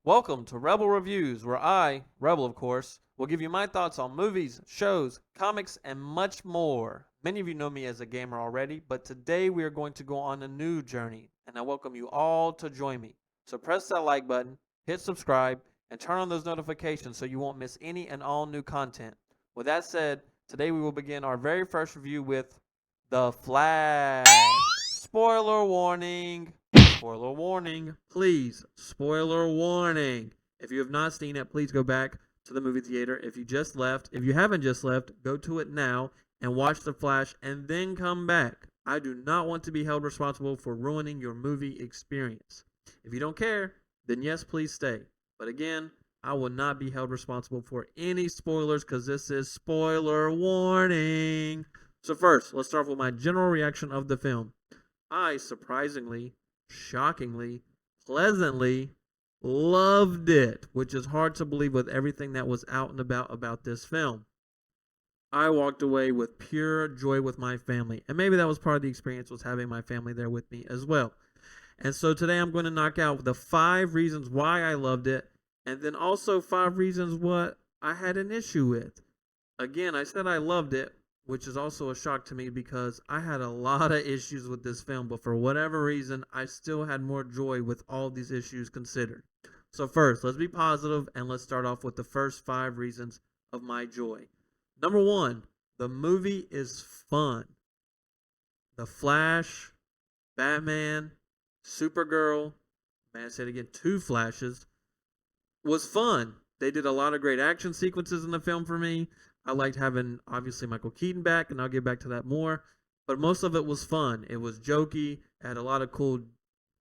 Welcome to Rebel Reviews, where I, Rebel of course, will give you my thoughts on movies, shows, comics, and much more. Many of you know me as a gamer already, but today we are going to go on a new journey, and I welcome you all to join me. So press that like button, hit subscribe, and turn on those notifications so you won't miss any and all new content. With that said, today we will begin our very first review with The Flash. Spoiler warning. Spoiler warning. Please, spoiler warning. If you have not seen it, please go back to the movie theater. If you haven't just left, go to it now and watch The Flash and then come back. I do not want to be held responsible for ruining your movie experience. If you don't care, then yes, please stay. But again, I will not be held responsible for any spoilers because this is spoiler warning. So first, let's start with my general reaction of the film. I surprisingly, shockingly, pleasantly loved it, which is hard to believe with everything that was out and about this film. I walked away with pure joy with my family, and maybe that was part of the experience, was having my family there with me as well. And so today I'm going to knock out the 5 reasons why I loved it, and then also 5 reasons what I had an issue with. Again, I said I loved it, which is also a shock to me because I had a lot of issues with this film, but for whatever reason, I still had more joy with all these issues considered. So first, let's be positive and let's start off with the first 5 reasons of my joy. Number 1, the movie is fun. The Flash, Batman, Supergirl, man, I said again, 2 Flashes, was fun. They did a lot of great action sequences in the film for me. I liked having, obviously, Michael Keaton back, and I'll get back to that more. But most of it was fun. It was jokey. It had a lot of cool,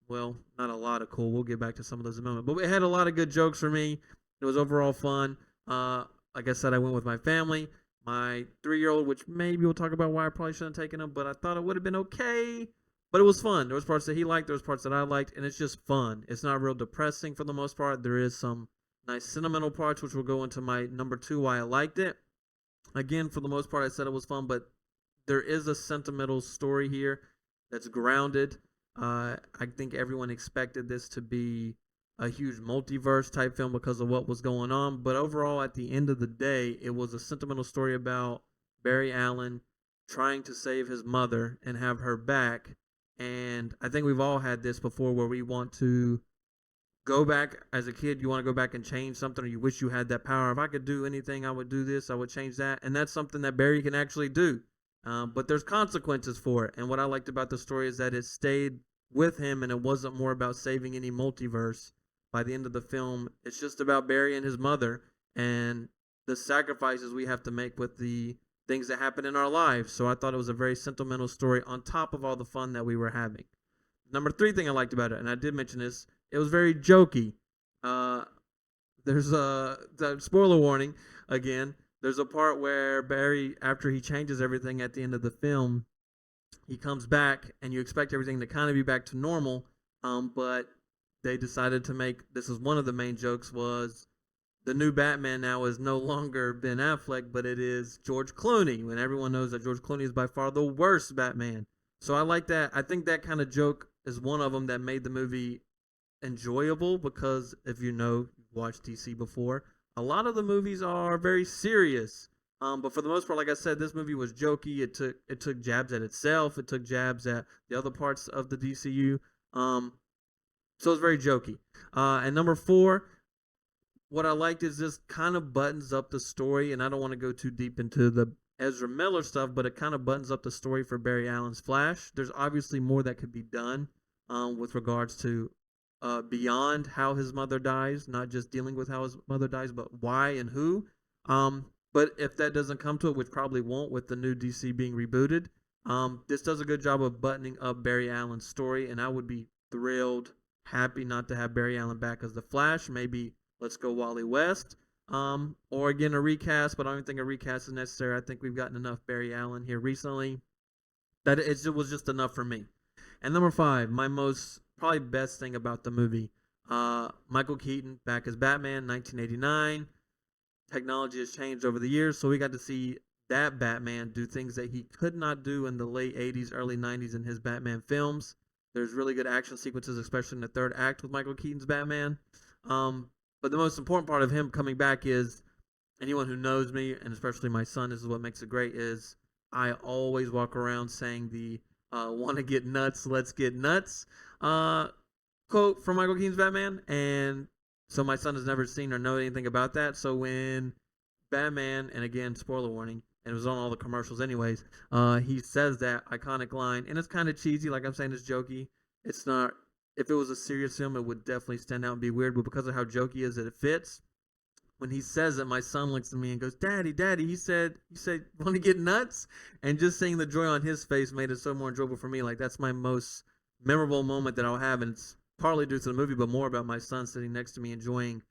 well, not a lot of cool. We'll get back to some of those in a moment. But it had a lot of good jokes for me. It was overall fun. Like I said, I went with my family. My 3-year-old, which maybe we'll talk about why I probably shouldn't have taken him, but I thought it would have been okay. But it was fun. There was parts that he liked. There was parts that I liked. And it's just fun. It's not real depressing for the most part. There is some nice sentimental parts, which will go into my number 2 why I liked it. Again, for the most part, I said it was fun, but there is a sentimental story here that's grounded. I think everyone expected this to be a huge multiverse type film because of what was going on. But overall, at the end of the day, it was a sentimental story about Barry Allen trying to save his mother and have her back. And I think we've all had this before where we want to go back as a kid. You want to go back and change something, or you wish you had that power. If I could do anything, I would do this. I would change that. And that's something that Barry can actually do. But there's consequences for it. And what I liked about the story is that it stayed with him, and it wasn't more about saving any multiverse. By the end of the film, it's just about Barry and his mother and the sacrifices we have to make with the things that happen in our lives. So I thought it was a very sentimental story on top of all the fun that we were having. Number 3 thing I liked about it, and I did mention this, it was very jokey. There's the spoiler warning again. There's a part where Barry, after he changes everything at the end of the film, he comes back, and you expect everything to kind of be back to normal. But they decided to make, this is one of the main jokes, was the new Batman now is no longer Ben Affleck, but it is George Clooney. When everyone knows that George Clooney is by far the worst Batman. So I like that. I think that kind of joke is one of them that made the movie enjoyable because if you know, you've watched DC before, a lot of the movies are very serious. But for the most part, like I said, this movie was jokey. It took jabs at itself. It took jabs at the other parts of the DCU. So it's very jokey. And number 4, what I liked is this kind of buttons up the story, and I don't want to go too deep into the Ezra Miller stuff, but it kind of buttons up the story for Barry Allen's Flash. There's obviously more that could be done with regards to beyond how his mother dies, not just dealing with how his mother dies, but why and who. But if that doesn't come to it, which probably won't with the new DC being rebooted, this does a good job of buttoning up Barry Allen's story, and I would be thrilled, happy not to have Barry Allen back as the Flash. Maybe let's go Wally West, or again a recast, but I don't think a recast is necessary. I think we've gotten enough Barry Allen here recently that it was just enough for me. And number 5, my most probably best thing about the movie, Michael Keaton back as Batman, 1989. Technology has changed over the years, so we got to see that Batman do things that he could not do in the late 80s, early 90s in his Batman films. There's really good action sequences, especially in the third act with Michael Keaton's Batman. But the most important part of him coming back is anyone who knows me, and especially my son, this is what makes it great, is I always walk around saying the want to get nuts, let's get nuts uh, quote from Michael Keaton's Batman. And so my son has never seen or know anything about that. So when Batman, and again, spoiler warning, and it was on all the commercials anyways, he says that iconic line, and it's kind of cheesy, like I'm saying, it's jokey. It's not, if it was a serious film, it would definitely stand out and be weird, but because of how jokey is, it fits. When he says it, my son looks at me and goes, "Daddy, Daddy," he said, "Want to get nuts?" And just seeing the joy on his face made it so more enjoyable for me. Like, that's my most memorable moment that I'll have, and it's partly due to the movie, but more about my son sitting next to me enjoying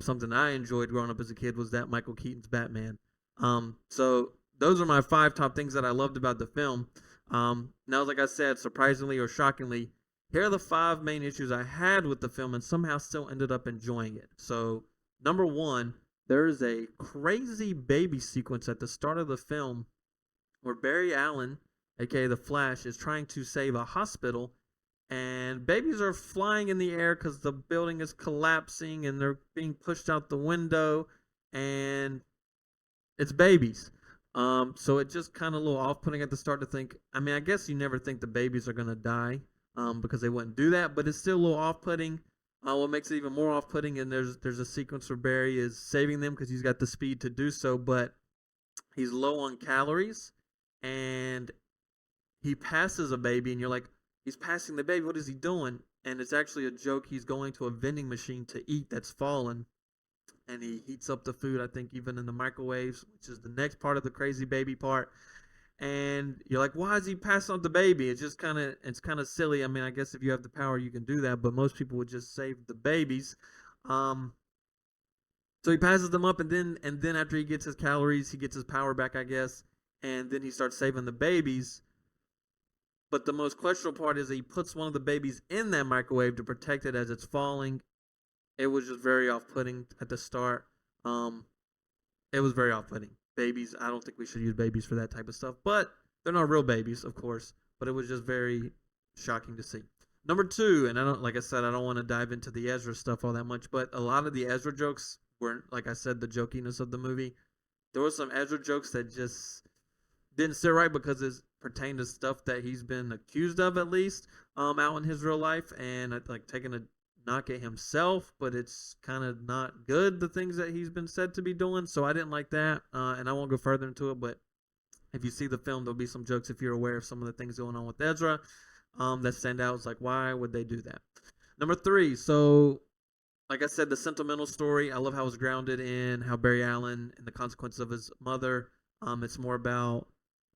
something I enjoyed growing up as a kid was that Michael Keaton's Batman. So those are my 5 top things that I loved about the film. Now, like I said, surprisingly or shockingly, here are the 5 main issues I had with the film and somehow still ended up enjoying it. So, number 1, there's a crazy baby sequence at the start of the film where Barry Allen, aka the Flash, is trying to save a hospital, and babies are flying in the air because the building is collapsing and they're being pushed out the window, and it's babies. So it just kind of a little off-putting at the start to think. I mean, I guess you never think the babies are gonna die, because they wouldn't do that, but it's still a little off-putting. What makes it even more off-putting, and there's a sequence where Barry is saving them because he's got the speed to do so, but he's low on calories, and he passes a baby, and you're like, he's passing the baby. What is he doing? And it's actually a joke. He's going to a vending machine to eat that's fallen, and he heats up the food, I think, even in the microwaves, which is the next part of the crazy baby part. And you're like, why is he passing up the baby? It's kind of silly. I mean, I guess if you have the power, you can do that, but most people would just save the babies. Um, so he passes them up, and then after he gets his calories, he gets his power back, I guess, and then he starts saving the babies. But the most questionable part is that he puts one of the babies in that microwave to protect it as it's falling. It was just very off-putting at the start. Um, it was very off-putting. Babies, I don't think we should use babies for that type of stuff, but they're not real babies, of course. But it was just very shocking to see. Number 2, and like I said, I don't want to dive into the Ezra stuff all that much, but a lot of the Ezra jokes weren't, like I said, the jokiness of the movie. There were some Ezra jokes that just didn't sit right because it pertained to stuff that he's been accused of, at least, out in his real life, and like taking a knock at himself, but it's kind of not good, the things that he's been said to be doing, so I didn't like that, and I won't go further into it, but if you see the film, there'll be some jokes if you're aware of some of the things going on with Ezra that stand out. It's like, why would they do that? Number 3, so like I said, the sentimental story, I love how it's grounded in how Barry Allen and the consequences of his mother. It's more about,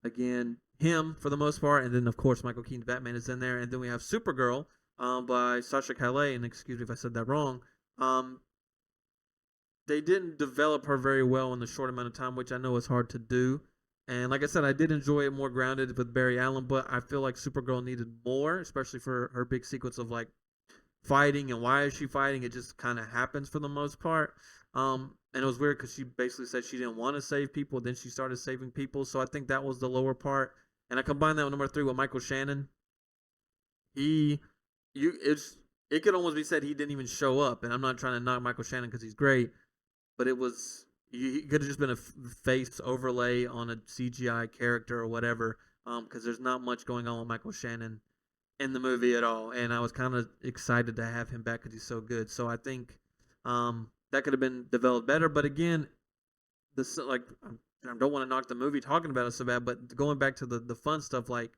again, him for the most part, and then of course Michael Keaton's Batman is in there, and then we have Supergirl, by Sasha Calais, and excuse me if I said that wrong. They didn't develop her very well in the short amount of time, which I know is hard to do. And like I said, I did enjoy it more grounded with Barry Allen, but I feel like Supergirl needed more, especially for her big sequence of like fighting and why is she fighting. It just kind of happens for the most part. And it was weird because she basically said she didn't want to save people, then she started saving people. So I think that was the lower part. And I combined that with number 3 with Michael Shannon. He it could almost be said he didn't even show up, and I'm not trying to knock Michael Shannon because he's great, but he could have just been a face overlay on a CGI character or whatever, because there's not much going on with Michael Shannon in the movie at all, and I was kind of excited to have him back because he's so good. So I think that could have been developed better, but again, I don't want to knock the movie talking about it so bad, but going back to the fun stuff, like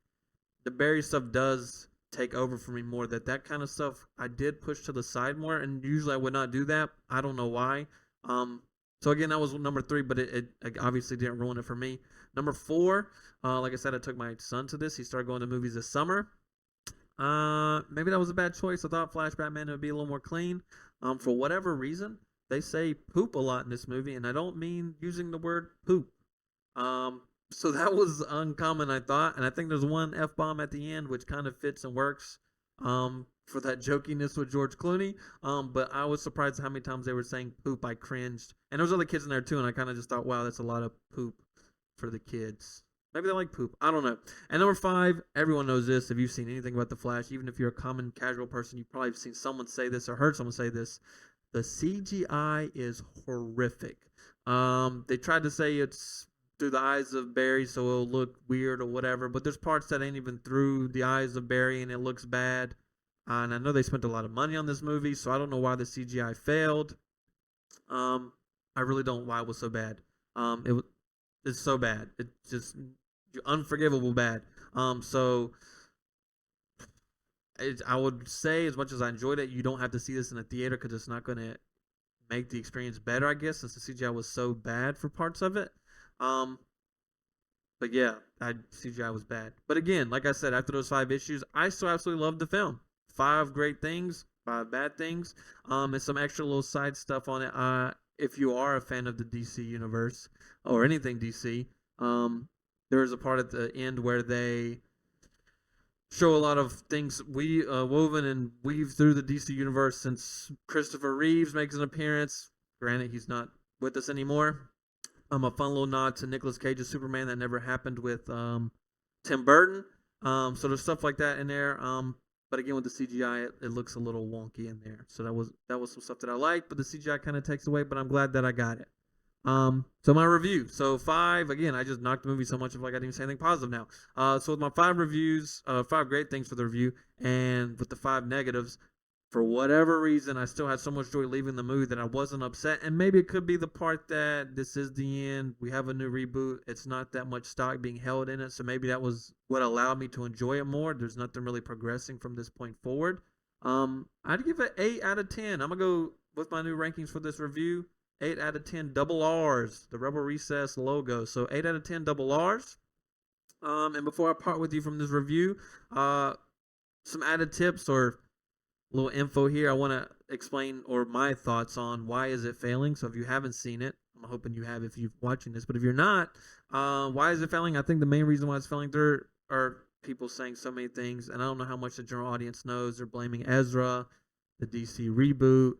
the Barry stuff does take over for me more. That kind of stuff I did push to the side more, and usually I would not do that. I don't know why. So again, that was number 3, but it obviously didn't ruin it for me. Number 4, like I said, I took my son to this. He started going to movies this summer. Maybe that was a bad choice. I thought Flash Batman would be a little more clean. For whatever reason, they say poop a lot in this movie, and I don't mean using the word poop. So that was uncommon, I thought, and I think there's one F-bomb at the end, which kind of fits and works for that jokiness with George Clooney. But I was surprised how many times they were saying poop. I cringed. And there was other kids in there too, and I kind of just thought, wow, that's a lot of poop for the kids. Maybe they like poop. I don't know. And number 5, everyone knows this. If you've seen anything about The Flash, even if you're a common casual person, you've probably seen someone say this or heard someone say this. The CGI is horrific. They tried to say it's through the eyes of Barry, so it'll look weird or whatever. But there's parts that ain't even through the eyes of Barry, and it looks bad. And I know they spent a lot of money on this movie, so I don't know why the CGI failed. I really don't why it was so bad. It's so bad. It's just unforgivable bad. So I would say, as much as I enjoyed it, you don't have to see this in a theater because it's not going to make the experience better, I guess, since the CGI was so bad for parts of it. But yeah, CGI was bad. But again, like I said, after those 5 issues, I still absolutely loved the film. 5 great things, 5 bad things, and some extra little side stuff on it. If you are a fan of the DC universe or anything DC, there's a part at the end where they show a lot of things woven and weaved through the DC universe since Christopher Reeves makes an appearance. Granted, he's not with us anymore. A fun little nod to Nicolas Cage's Superman that never happened with Tim Burton. So there's stuff like that in there. But again, with the CGI, it looks a little wonky in there. So that was some stuff that I liked, but the CGI kind of takes away. But I'm glad that I got it. So my review. So 5, again, I just knocked the movie so much, I feel like I didn't even say anything positive now. So with my 5 reviews, 5 great things for the review, and with the 5 negatives, for whatever reason, I still had so much joy leaving the movie that I wasn't upset. And maybe it could be the part that this is the end. We have a new reboot. It's not that much stock being held in it. So maybe that was what allowed me to enjoy it more. There's nothing really progressing from this point forward. I'd give it 8 out of 10. I'm going to go with my new rankings for this review. 8 out of 10 double R's, the Rebel Recess logo. So 8 out of 10 double R's. And before I part with you from this review, some added tips or little info here. I want to explain my thoughts on why is it failing. So if you haven't seen it, I'm hoping you have if you're watching this. But if you're not, why is it failing? I think the main reason why it's failing, there are people saying so many things, and I don't know how much the general audience knows. They're blaming Ezra, the DC reboot.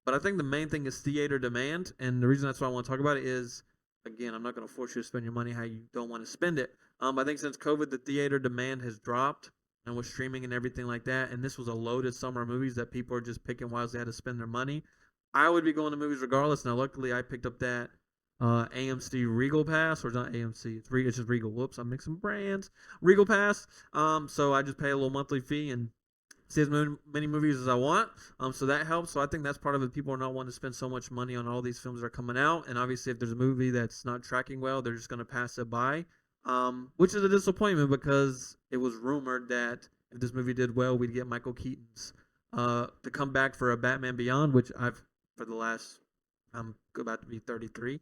But I think the main thing is theater demand, and the reason that's why I want to talk about it is, again, I'm not going to force you to spend your money how you don't want to spend it. I think since COVID, the theater demand has dropped, and with streaming and everything like that, and this was a loaded summer of movies that people are just picking wisely how to spend their money. I would be going to movies regardless. Now, luckily, I picked up that AMC Regal Pass, or it's not AMC, it's just Regal. Whoops, I'm mixing brands. Regal Pass. So I just pay a little monthly fee and see as many movies as I want. So that helps. So I think that's part of it. People are not wanting to spend so much money on all these films that are coming out. And obviously, if there's a movie that's not tracking well, they're just going to pass it by. Which is a disappointment because it was rumored that if this movie did well, we'd get Michael Keaton's to come back for a Batman Beyond, which I'm about to be 33.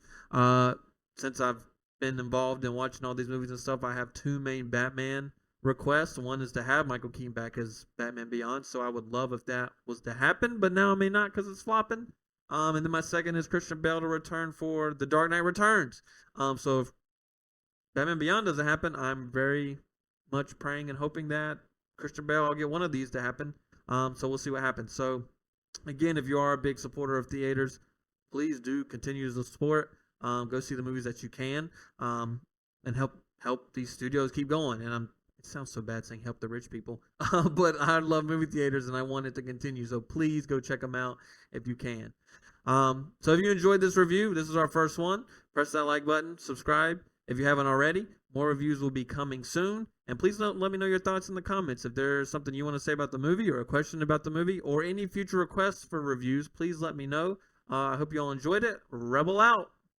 Since I've been involved in watching all these movies and stuff, I have 2 main Batman requests. One is to have Michael Keaton back as Batman Beyond, so I would love if that was to happen, but now it may not because it's flopping. And then my second is Christian Bale to return for The Dark Knight Returns. So if Batman Beyond doesn't happen, I'm very much praying and hoping that Christian Bale, I'll get one of these to happen. So we'll see what happens. So again, if you are a big supporter of theaters, please do continue to support. Go see the movies that you can, and help these studios keep going. And it sounds so bad saying help the rich people, but I love movie theaters and I want it to continue. So please go check them out if you can. So if you enjoyed this review, this is our first one. Press that like button, subscribe if you haven't already. More reviews will be coming soon. And please let me know your thoughts in the comments. If there's something you want to say about the movie or a question about the movie or any future requests for reviews, please let me know. I hope you all enjoyed it. Rebel out.